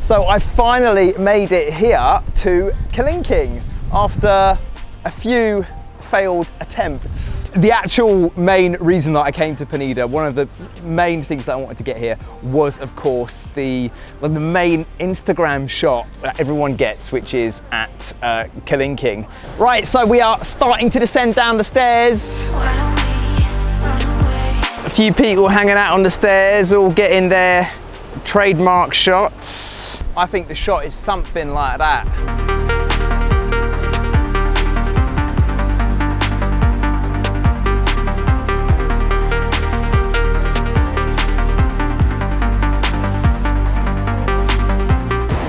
So I finally made it here to Kelingking after a few failed attempts. The actual main reason that I came to Penida, one of the main things that I wanted to get here was, of course, the main Instagram shot that everyone gets, which is at Kelingking. Right, so we are starting to descend down the stairs. A few people hanging out on the stairs, all getting their trademark shots. I think the shot is something like that.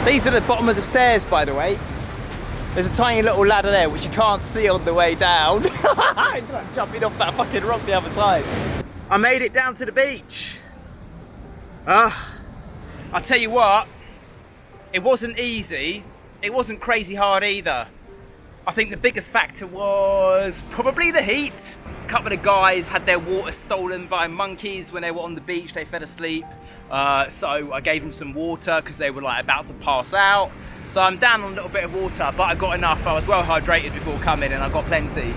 These are the bottom of the stairs, by the way. There's a tiny little ladder there, which you can't see on the way down. I'm jumping off that fucking rock the other side. I made it down to the beach. I'll tell you what, it wasn't easy. It wasn't crazy hard either. I think the biggest factor was probably the heat. A couple of guys had their water stolen by monkeys when they were on the beach. They fell asleep. So I gave them some water because they were like about to pass out. So I'm down on a little bit of water, but I got enough. I was well hydrated before coming and I got plenty.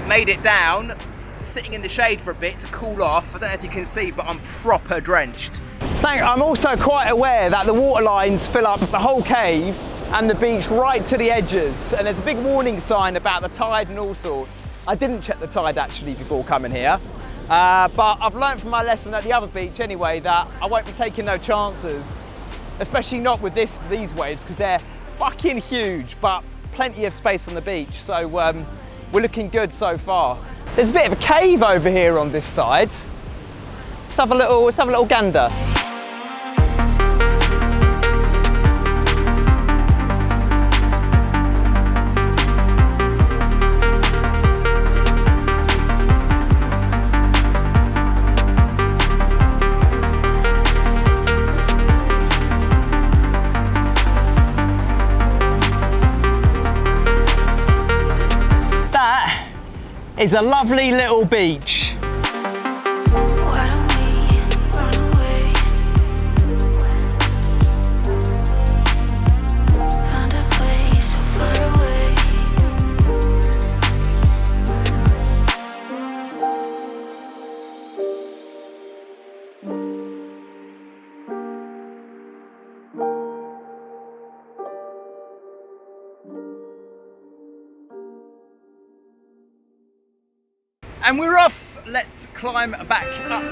Made it down, sitting in the shade for a bit to cool off. I don't know if you can see, but I'm proper drenched. I'm also quite aware that the water lines fill up the whole cave and the beach right to the edges, and there's a big warning sign about the tide and all sorts. I didn't check the tide actually before coming here, but I've learned from my lesson at the other beach anyway that I won't be taking no chances, especially not with these waves, because they're fucking huge, but plenty of space on the beach, so we're looking good so far. There's a bit of a cave over here on this side. Let's have a little gander. Is a lovely little beach. And we're off. Let's climb back up.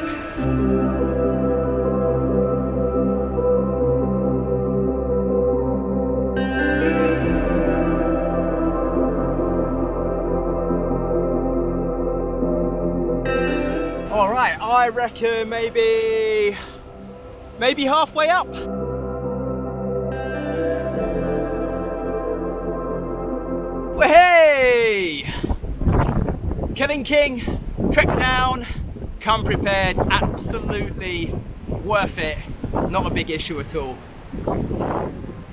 All right, I reckon maybe halfway up. Hey! Kelingking, trek down, come prepared, absolutely worth it, not a big issue at all.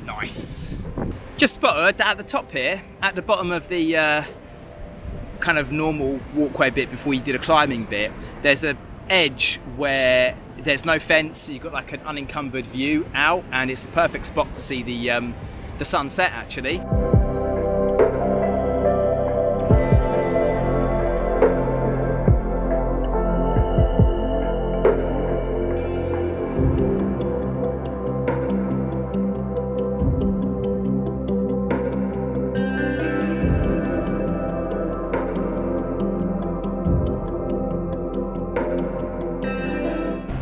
Nice. Just spotted at the top here, at the bottom of the kind of normal walkway bit before you did a climbing bit, there's an edge where there's no fence, you've got like an unencumbered view out, and it's the perfect spot to see the sunset actually.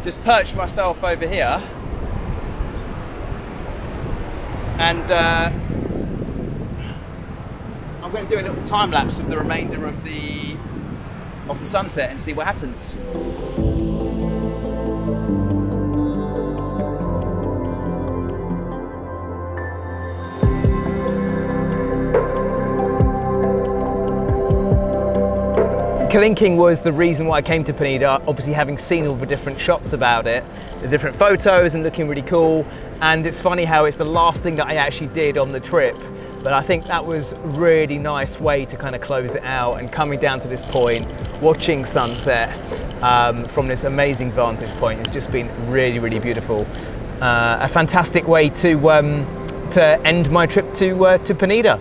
Just perched myself over here, and I'm going to do a little time lapse of the remainder of the sunset and see what happens. Kelingking was the reason why I came to Penida, obviously having seen all the different shots about it, the different photos and looking really cool. And it's funny how it's the last thing that I actually did on the trip. But I think that was a really nice way to kind of close it out, and coming down to this point, watching sunset from this amazing vantage point, it's just been really, really beautiful. a fantastic way to end my trip to Penida.